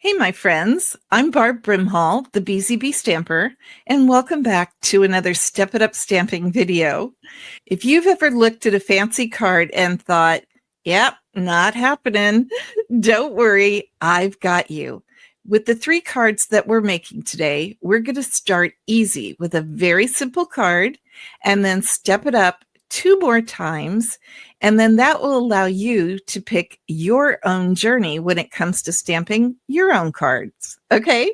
Hey, my friends. I'm Barb Brimhall, the BZB Stamper, and welcome back to another Step It Up Stamping video. If you've ever looked at a fancy card and thought, yep, not happening, don't worry, I've got you. With the 3 cards that we're making today, we're going to start easy with a very simple card and then step it up 2 more times. And then that will allow you to pick your own journey when it comes to stamping your own cards. Okay,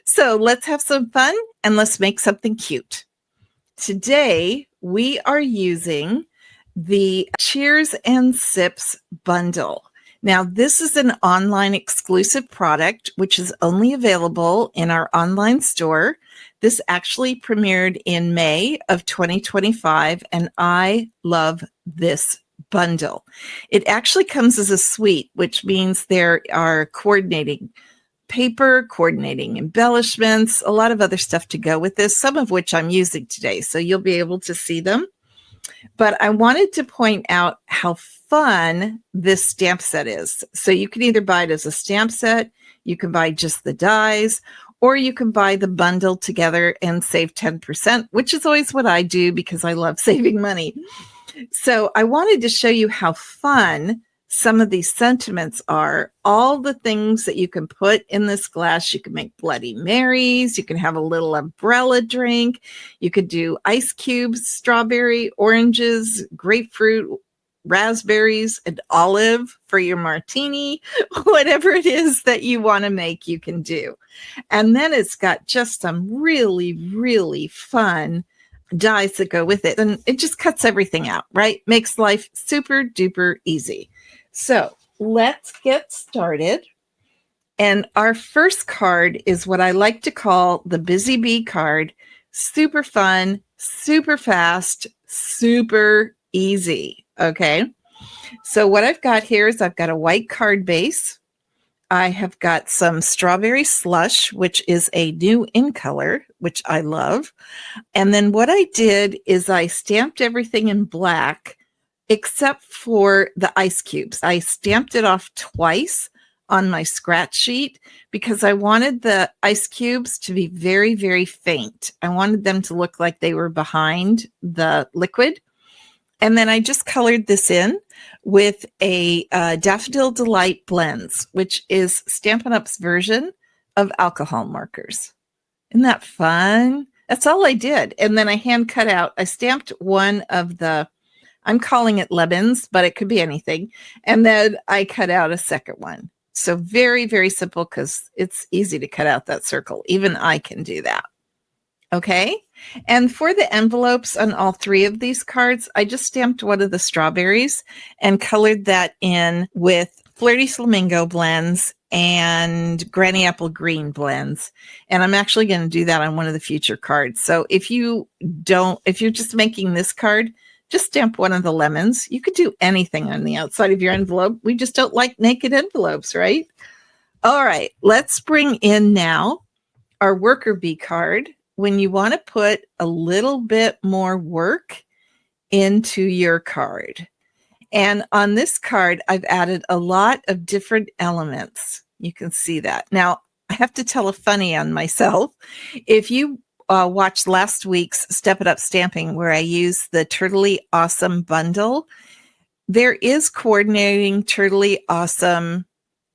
so let's have some fun and let's make something cute. Today, we are using the Cheers and Sips bundle. Now, this is an online exclusive product, which is only available in our online store. This actually premiered in May of 2025, and I love this bundle. It actually comes as a suite, which means there are coordinating paper, coordinating embellishments, a lot of other stuff to go with this, some of which I'm using today, so you'll be able to see them. But I wanted to point out how fun this stamp set is. So you can either buy it as a stamp set, you can buy just the dies, or you can buy the bundle together and save 10%, which is always what I do because I love saving money. So I wanted to show you how fun some of these sentiments are. All the things that you can put in this glass. You can make Bloody Marys. You can have a little umbrella drink. You could do ice cubes, strawberry, oranges, grapefruit, raspberries, and olive for your martini. Whatever it is that you want to make, you can do. And then it's got just some really, really fun dies that go with it. And it just cuts everything out, right? Makes life super duper easy. So let's get started. And our first card is what I like to call the Busy Bee card. Super fun, super fast, super easy. Okay. So what I've got here is I've got a white card base. I have got some strawberry slush, which is a new in color, which I love. And then what I did is I stamped everything in black except for the ice cubes. I stamped it off twice on my scratch sheet because I wanted the ice cubes to be very, very faint. I wanted them to look like they were behind the liquid. And then I just colored this in with a Daffodil Delight Blends, which is Stampin' Up's version of alcohol markers. Isn't that fun? That's all I did. And then I hand cut out, I stamped one of the, I'm calling it lemons, but it could be anything. And then I cut out a second one. So very, very simple because it's easy to cut out that circle. Even I can do that. Okay. And for the envelopes on all 3 of these cards, I just stamped one of the strawberries and colored that in with Flirty Flamingo blends and Granny Apple Green blends. And I'm actually going to do that on one of the future cards. So if you're just making this card, just stamp one of the lemons. You could do anything on the outside of your envelope. We just don't like naked envelopes, right? All right, let's bring in now our worker bee card. When you want to put a little bit more work into your card. And on this card, I've added a lot of different elements. You can see that. Now, I have to tell a funny on myself. If you watched last week's Step It Up Stamping, where I used the Turtley Awesome bundle, there is coordinating Turtley Awesome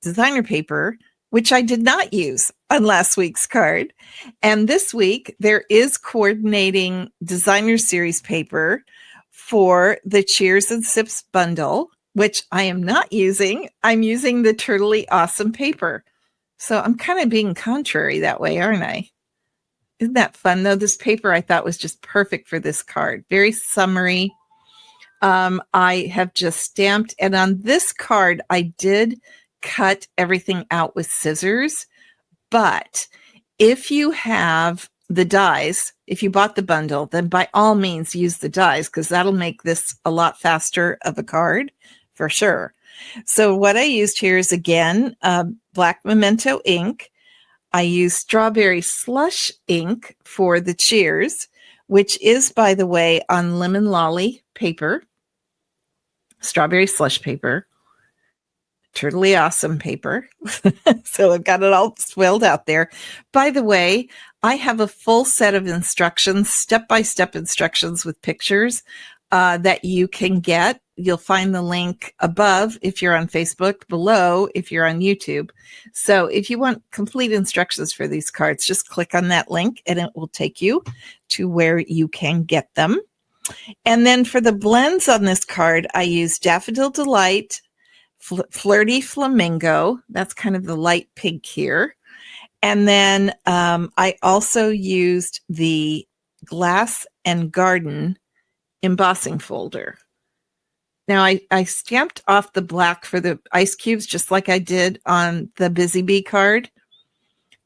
designer paper, which I did not use on last week's card. And this week, there is coordinating designer series paper for the Cheers and Sips bundle, which I am not using. I'm using the Turtley Awesome paper. So I'm kind of being contrary that way, aren't I? Isn't that fun, though? This paper I thought was just perfect for this card. Very summery. I have just stamped. And on this card, I did cut everything out with scissors. But if you have the dies, if you bought the bundle, then by all means use the dies because that'll make this a lot faster of a card for sure. So what I used here is, again, black memento ink. I used strawberry slush ink for the Cheers, which is, by the way, on lemon lolly paper, strawberry slush paper. Totally awesome paper. So I've got it all swelled out there. By the way, I have a full set of instructions, step-by-step instructions with pictures that you can get. You'll find the link above if you're on Facebook, below if you're on YouTube. So if you want complete instructions for these cards, just click on that link and it will take you to where you can get them. And then for the blends on this card, I use Daffodil Delight, Flirty Flamingo. That's kind of the light pink here. And then I also used the Glass and Garden embossing folder. Now I stamped off the black for the ice cubes just like I did on the Busy Bee card.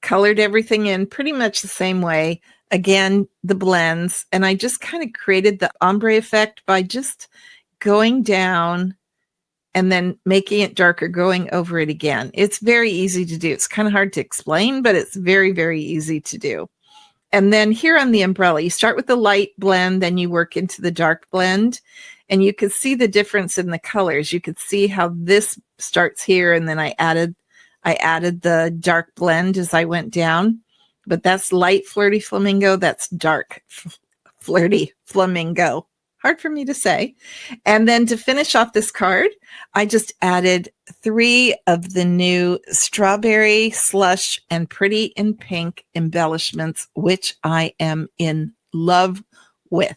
Colored everything in pretty much the same way. Again, the blends. And I just kind of created the ombre effect by just going down and then making it darker, going over it again. It's very easy to do. It's kind of hard to explain, but it's very, very easy to do. And then here on the umbrella, you start with the light blend, then you work into the dark blend, and you could see the difference in the colors. You could see how this starts here, and then I added the dark blend as I went down. But that's light Flirty Flamingo. That's dark Flirty Flamingo. Hard for me to say. And then to finish off this card, I just added 3 of the new Strawberry Slush and Pretty in Pink embellishments, which I am in love with.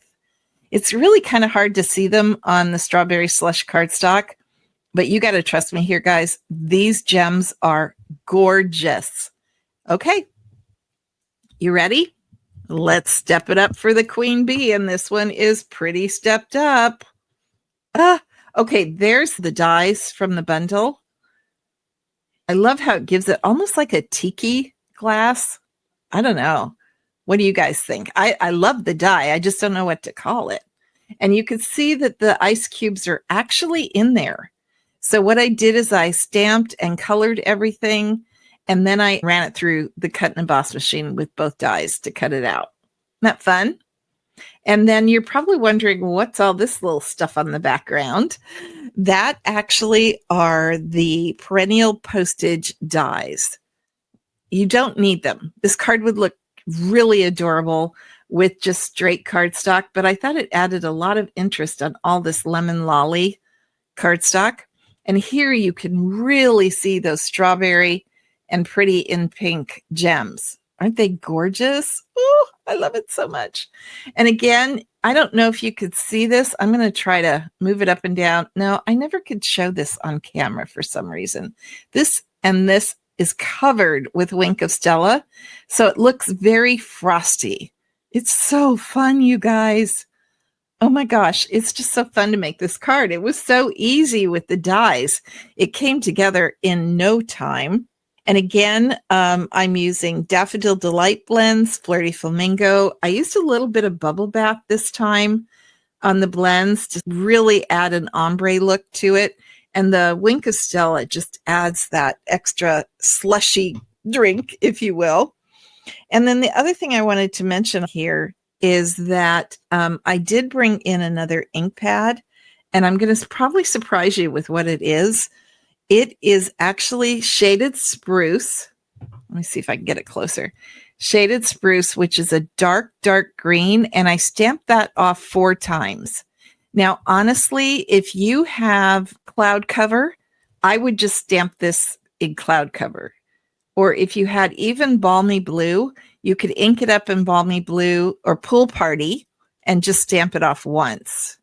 It's really kind of hard to see them on the Strawberry Slush cardstock, but you got to trust me here, guys. These gems are gorgeous. Okay, you ready? Let's step it up for the queen bee, and this one is pretty stepped up. Okay, there's the dies from the bundle. I love how it gives it almost like a tiki glass. I don't know. What do you guys think? I love the die. I just don't know what to call it. And you can see that the ice cubes are actually in there. So what I did is I stamped and colored everything, and then I ran it through the cut and emboss machine with both dies to cut it out. Isn't that fun? And then you're probably wondering, what's all this little stuff on the background? That actually are the perennial postage dies. You don't need them. This card would look really adorable with just straight cardstock, but I thought it added a lot of interest on all this lemon lolly cardstock. And here you can really see those strawberry and Pretty in Pink gems. Aren't they gorgeous? Oh, I love it so much. And again, I don't know if you could see this. I'm going to try to move it up and down. No, I never could show this on camera for some reason. This is covered with Wink of Stella, so it looks very frosty. It's so fun, you guys. Oh my gosh, it's just so fun to make this card. It was so easy with the dies. It came together in no time. And again, I'm using Daffodil Delight blends, Flirty Flamingo. I used a little bit of Bubble Bath this time on the blends to really add an ombre look to it. And the Wink of Stella just adds that extra slushy drink, if you will. And then the other thing I wanted to mention here is that I did bring in another ink pad, and I'm going to probably surprise you with what it is. It is actually Shaded Spruce. Let me see if I can get it closer. Shaded Spruce, which is a dark, dark green, and I stamped that off 4 times. Now, honestly, if you have cloud cover, I would just stamp this in cloud cover. Or if you had even Balmy Blue, you could ink it up in Balmy Blue or Pool Party and just stamp it off once.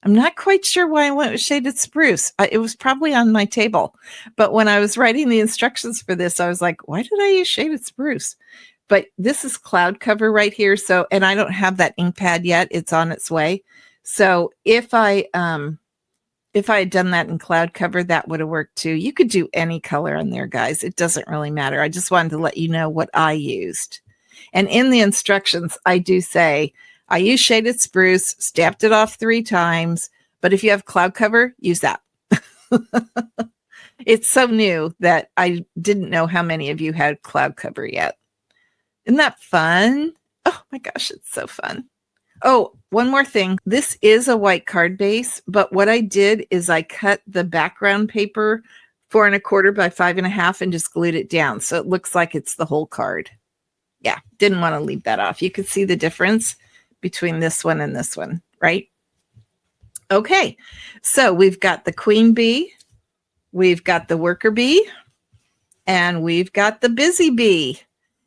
I'm not quite sure why I went with Shaded Spruce. It was probably on my table. But when I was writing the instructions for this, I was like, why did I use Shaded Spruce? But this is cloud cover right here. So, and I don't have that ink pad yet. It's on its way. So if I had done that in cloud cover, that would have worked too. You could do any color in there, guys. It doesn't really matter. I just wanted to let you know what I used. And in the instructions, I do say, I use Shaded Spruce, stamped it off 3 times, but if you have cloud cover, use that. It's so new that I didn't know how many of you had cloud cover yet. Isn't that fun? Oh my gosh, it's so fun. Oh, one more thing. This is a white card base, but what I did is I cut the background paper 4¼ by 5½ and just glued it down. So it looks like it's the whole card. Yeah, didn't want to leave that off. You could see the difference between this one and this one, right? Okay, so we've got the queen bee, we've got the worker bee, and we've got the busy bee.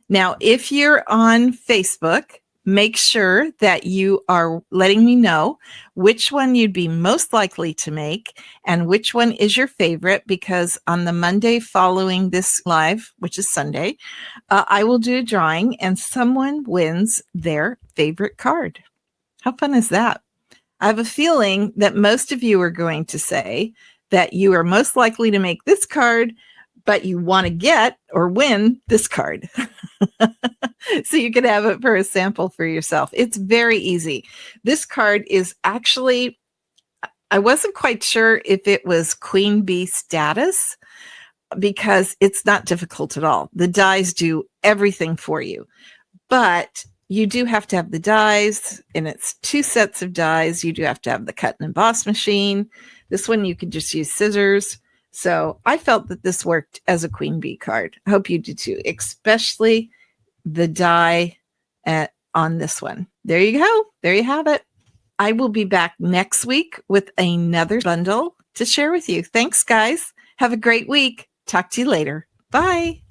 Now, if you're on Facebook, make sure that you are letting me know which one you'd be most likely to make and which one is your favorite, because on the Monday following this live, which is Sunday, I will do a drawing and someone wins their favorite card. How fun is that? I have a feeling that most of you are going to say that you are most likely to make this card, but you want to get or win this card. So you can have it for a sample for yourself. It's very easy. This card is actually, I wasn't quite sure if it was queen bee status, because it's not difficult at all. The dies do everything for you, but you do have to have the dies, and it's 2 sets of dies. You do have to have the cut and emboss machine. This one, you could just use scissors. So I felt that this worked as a queen bee card. I hope you do too, especially the die on this one. There you go. There you have it. I will be back next week with another bundle to share with you. Thanks, guys. Have a great week. Talk to you later. Bye.